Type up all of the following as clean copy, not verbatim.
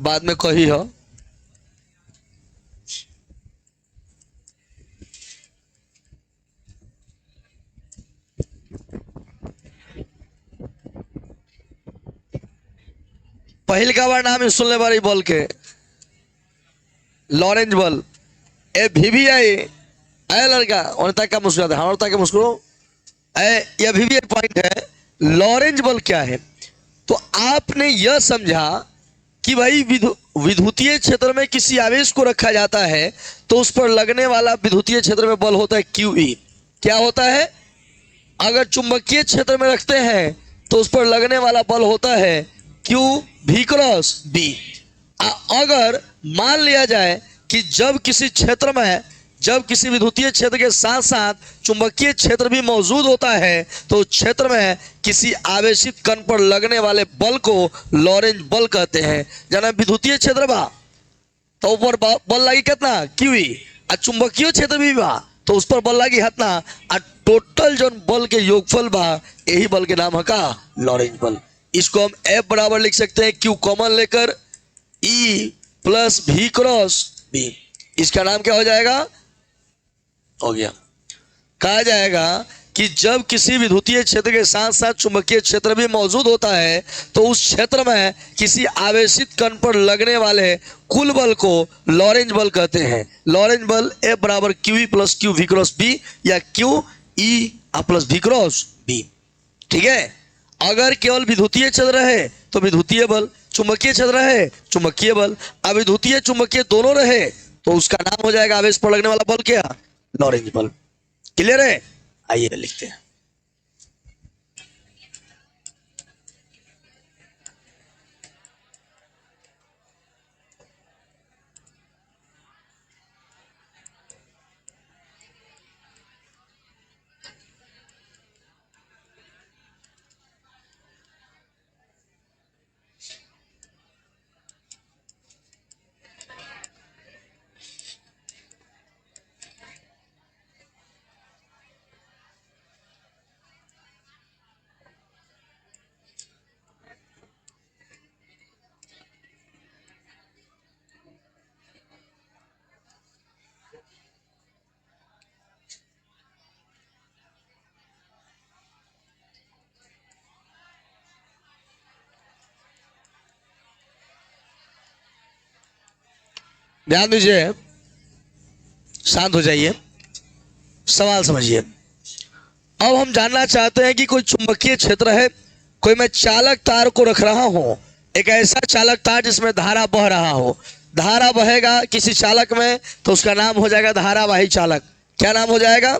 बाद में कही हो। पहल का बार नाम सुनने वाली बल के लॉरेंज बल ए भी आई आए लड़का और तक का मुस्कुराता है, और तक मुस्कुरो यह भी एक पॉइंट है। लॉरेंज बल क्या है? तो आपने यह समझा कि भाई विद्युतीय क्षेत्र में किसी आवेश को रखा जाता है तो उस पर लगने वाला विद्युतीय क्षेत्र में बल होता है QE। क्या होता है? अगर चुंबकीय क्षेत्र में रखते हैं तो उस पर लगने वाला बल होता है QV क्रॉस B। अगर मान लिया जाए कि जब किसी विद्युतीय क्षेत्र के साथ साथ चुंबकीय क्षेत्र भी मौजूद होता है तो उस क्षेत्र में किसी आवेशित कण पर लगने वाले बल को लॉरेंज बल कहते हैं। जाना विद्युतीय क्षेत्र बा तो ऊपर बल लगी कितना QE, और चुंबकीय क्षेत्र भी बा तो उस पर बल लगी कितना, और टोटल जो बल के योगफल बा यही बल के नाम है का लॉरेंज बल। इसको हम F बराबर लिख सकते हैं Q कॉमन लेकर E plus V cross B। इसका नाम क्या हो जाएगा? हो गया। कहा जाएगा कि जब किसी विद्युतीय क्षेत्र के साथ साथ चुंबकीय क्षेत्र भी मौजूद होता है तो उस क्षेत्र में किसी आवेशित कण पर लगने वाले कुल बल को लॉरेंज बल कहते हैं। लॉरेंज बल F बराबर QE plus QV cross B या QE plus V cross B। ठीक है। अगर केवल विद्युतीय क्षेत्र रहे तो विद्युतीय बल, चुंबकीय क्षेत्र रहे चुंबकीय बल, अविद्युतीय चुंबकीय दोनों रहे तो उसका नाम हो जाएगा आवेश पर लगने वाला बल क्या? लॉरेंज बल। क्लियर है? आइए लिखते हैं। ध्यान दीजिए, शांत हो जाइए, सवाल समझिए। अब हम जानना चाहते हैं कि कोई चुंबकीय क्षेत्र है, कोई मैं चालक तार को रख रहा हूं, एक ऐसा चालक तार जिसमें धारा बह रहा हो। धारा बहेगा किसी चालक में तो उसका नाम हो जाएगा धारावाही चालक। क्या नाम हो जाएगा?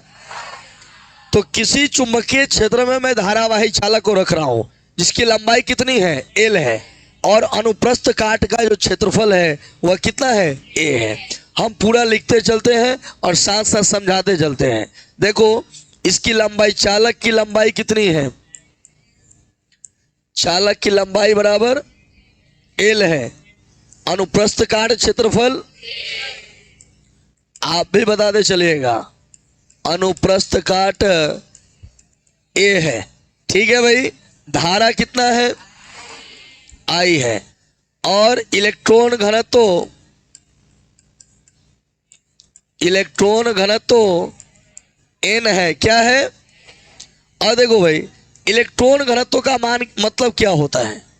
तो किसी चुंबकीय क्षेत्र में मैं धारावाही चालक को रख रहा हूं जिसकी लंबाई कितनी है? L है, और अनुप्रस्थ काट का जो क्षेत्रफल है वह कितना है? A है। हम पूरा लिखते चलते हैं और साथ साथ समझाते चलते हैं। देखो इसकी लंबाई, चालक की लंबाई कितनी है? चालक की लंबाई बराबर L है, अनुप्रस्थ काट क्षेत्रफल आप भी बताते चलिएगा, अनुप्रस्थ काट A है। ठीक है भाई। धारा कितना है? I है, और इलेक्ट्रॉन घनत्व N है। क्या है? और देखो भाई इलेक्ट्रॉन घनत्व का मान मतलब क्या होता है?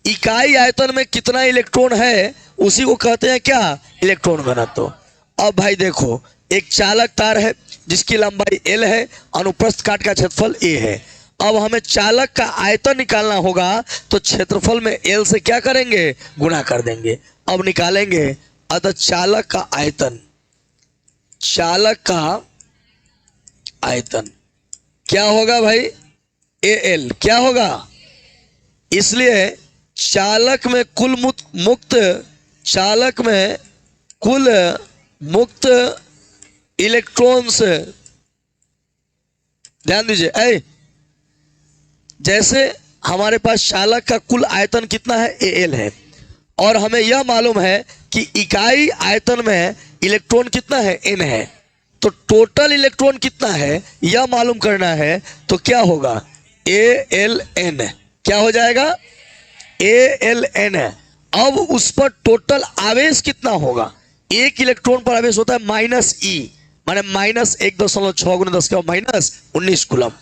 इकाई आयतन में कितना इलेक्ट्रॉन है उसी को कहते हैं क्या? इलेक्ट्रॉन घनत्व। अब भाई देखो एक चालक तार है जिसकी लंबाई L है, अनुप्रस्थ काट का क्षेत्रफल A है। अब हमें चालक का आयतन निकालना होगा तो क्षेत्रफल में L से क्या करेंगे? गुणा कर देंगे। अब निकालेंगे, अतः चालक का आयतन क्या होगा भाई? AL। क्या होगा? इसलिए चालक में कुल मुक्त इलेक्ट्रॉन्स, ध्यान दीजिए, जैसे हमारे पास चालक का कुल आयतन कितना है? AL है, और हमें यह मालूम है कि इकाई आयतन में इलेक्ट्रॉन कितना है? N है। तो टोटल इलेक्ट्रॉन कितना है यह मालूम करना है तो क्या होगा? ALN। क्या हो जाएगा? ALN है। अब उस पर टोटल आवेश कितना होगा? एक इलेक्ट्रॉन पर आवेश होता है माइनस ई, माने माइनस 1.6 गुना 10 का माइनस 19 कूलम।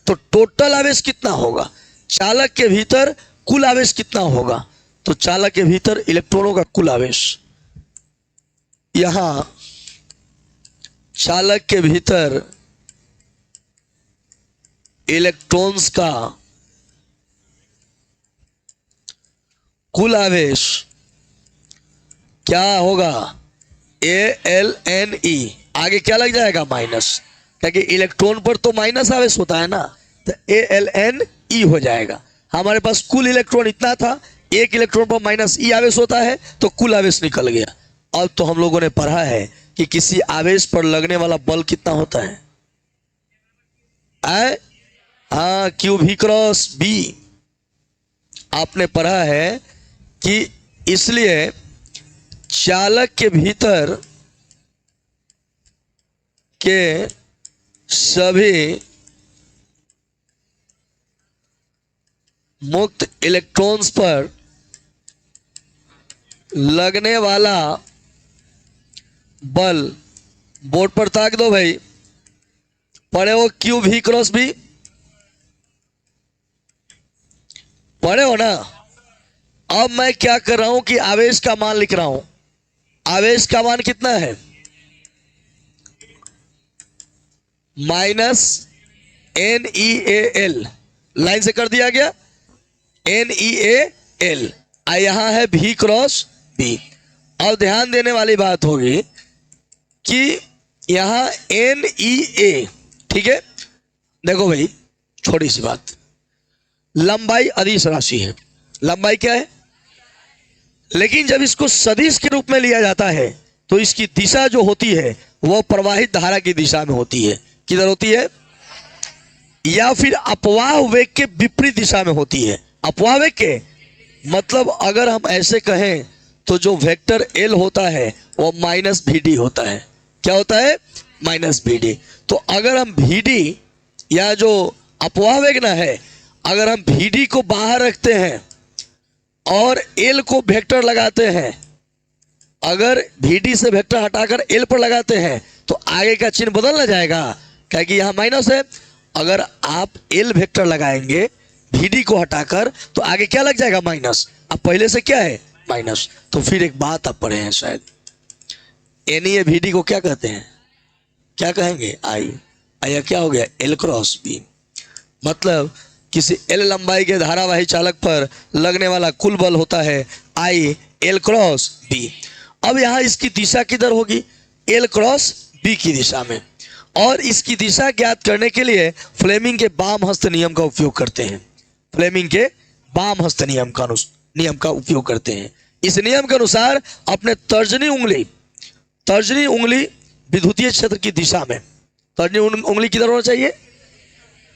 तो टोटल आवेश कितना होगा? चालक के भीतर कुल आवेश कितना होगा? तो चालक के भीतर इलेक्ट्रॉनों का कुल आवेश, यहां चालक के भीतर इलेक्ट्रॉन्स का कुल आवेश क्या होगा? AlNe। आगे क्या लग जाएगा? माइनस, क्योंकि इलेक्ट्रॉन पर तो माइनस आवेश होता है ना, तो AlNe हो जाएगा। हमारे पास कुल इलेक्ट्रॉन इतना था, एक इलेक्ट्रॉन पर माइनस ई आवेश होता है तो कुल आवेश निकल गया। अब तो हम लोगों ने पढ़ा है कि किसी आवेश पर लगने वाला बल कितना होता है? हाँ, QV क्रॉस B। आपने पढ़ा है कि इसलिए चालक के भीतर के सभी मुक्त इलेक्ट्रॉन्स पर लगने वाला बल, बोर्ड पर ताक दो भाई, पढ़े हो QV क्रॉस B? पढ़े हो ना? अब मैं क्या कर रहा हूं कि आवेश का मान लिख रहा हूं। आवेश का मान कितना है? माइनस NeAl, लाइन से कर दिया गया, NeAl। यहां है V क्रॉस B। अब ध्यान देने वाली बात होगी कि यहां NeA, ठीक है, देखो भाई, छोटी सी बात, लंबाई अदिश राशि है। लंबाई क्या है? लेकिन जब इसको सदिश के रूप में लिया जाता है तो इसकी दिशा जो होती है वह प्रवाहित धारा की दिशा में होती है। किधर होती है? या फिर अपवाह वेग के विपरीत दिशा में होती है। अपवाह वेग के मतलब अगर हम ऐसे कहें तो जो वेक्टर L होता है वो माइनस VD होता है। क्या होता है? Minus VD। तो अगर हम VD या जो अपवाह वेग ना है, अगर हम VD को बाहर रखते हैं और L को वेक्टर लगाते हैं, अगर VD से वेक्टर हटाकर L पर लगाते हैं तो आगे का चिन्ह बदल ना जाएगा, क्योंकि यहां माइनस है। अगर आप L वेक्टर लगाएंगे VD को हटाकर तो आगे क्या लग जाएगा? माइनस। अब पहले से क्या है? माइनस। तो फिर एक बात आप पढ़े हैं शायद, NeA VD को क्या कहते हैं? क्या कहेंगे? आई क्या हो गया? L cross B। मतलब किसी L लंबाई के धारावाही चालक पर लगने वाला कुल बल होता है IL क्रॉस B। अब यहां इसकी दिशा किधर होगी? L क्रॉस B की दिशा में। और इसकी दिशा ज्ञात करने के लिए फ्लेमिंग के वाम हस्त नियम का उपयोग करते हैं। फ्लेमिंग के वाम हस्त नियम का उपयोग करते हैं। इस नियम के अनुसार अपने तर्जनी उंगली विद्युतीय क्षेत्र की दिशा में, तर्जनी उंगली किधर होना चाहिए?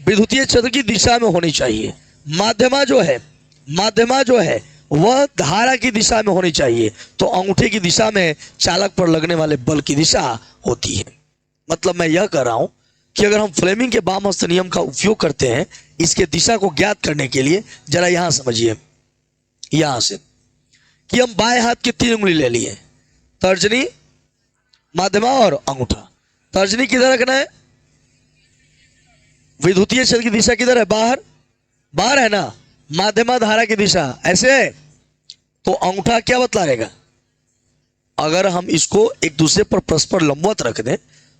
विद्युतीय क्षेत्र की दिशा में होनी चाहिए। माध्यमा जो है वह धारा की दिशा में होनी चाहिए। तो अंगूठे की दिशा में चालक पर लगने वाले बल की दिशा होती है। मतलब मैं यह कह रहा हूं कि अगर हम फ्लेमिंग के वाम हस्त नियम का उपयोग करते हैं इसके दिशा को ज्ञात करने के लिए, जरा यहां समझिए, यहां से कि हम बाएं हाथ की 3 उंगली ले लिए, तर्जनी, माध्यमा और अंगूठा। तर्जनी किधर रखना है? विद्युतीय क्षेत्र की दिशा किधर है? बाहर है ना। माध्यमा धारा की दिशा ऐसे है, तो अंगूठा क्या बतलाएगा? अगर हम इसको एक दूसरे पर परस्पर लंबवत रख दें,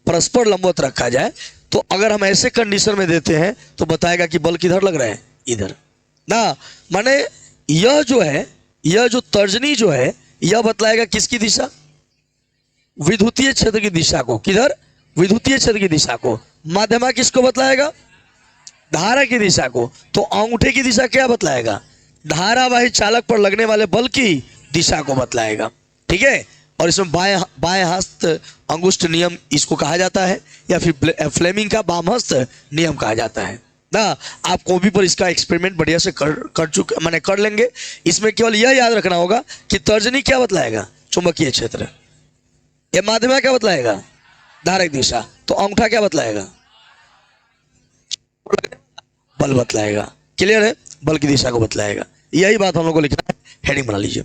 परस्पर लंबवत रखा जाए, तो अगर हम ऐसे कंडीशन में देते हैं तो बताएगा कि बल किधर लग रहा है? इधर ना। माने यह जो तर्जनी जो है यह बतलाएगा किसकी दिशा? विद्युतीय क्षेत्र की दिशा को। किधर? विद्युतीय क्षेत्र की दिशा को। माध्यमा किसको बतलाएगा? धारा की दिशा को। तो अंगूठे की दिशा क्या बतलाएगा? धारावाही चालक पर लगने वाले बल की दिशा को बतलाएगा। ठीक है। और इसमें बाएं हस्त अंगुष्ठ नियम इसको कहा जाता है, या फिर फ्लेमिंग का वाम हस्त नियम कहा जाता है ना। आप कॉपी पर इसका एक्सपेरिमेंट बढ़िया से कर लेंगे। इसमें केवल यह याद रखना होगा कि तर्जनी क्या बतलाएगा? चुंबकीय क्षेत्र। यह माध्यमा क्या बतलाएगा? धारा की दिशा। तो अंगूठा क्या बतलाएगा? बल बतलाएगा। क्लियर है? बल की दिशा को बतलाएगा। यही बात हम लोग को लिखना है। हेडिंग बना लीजिए।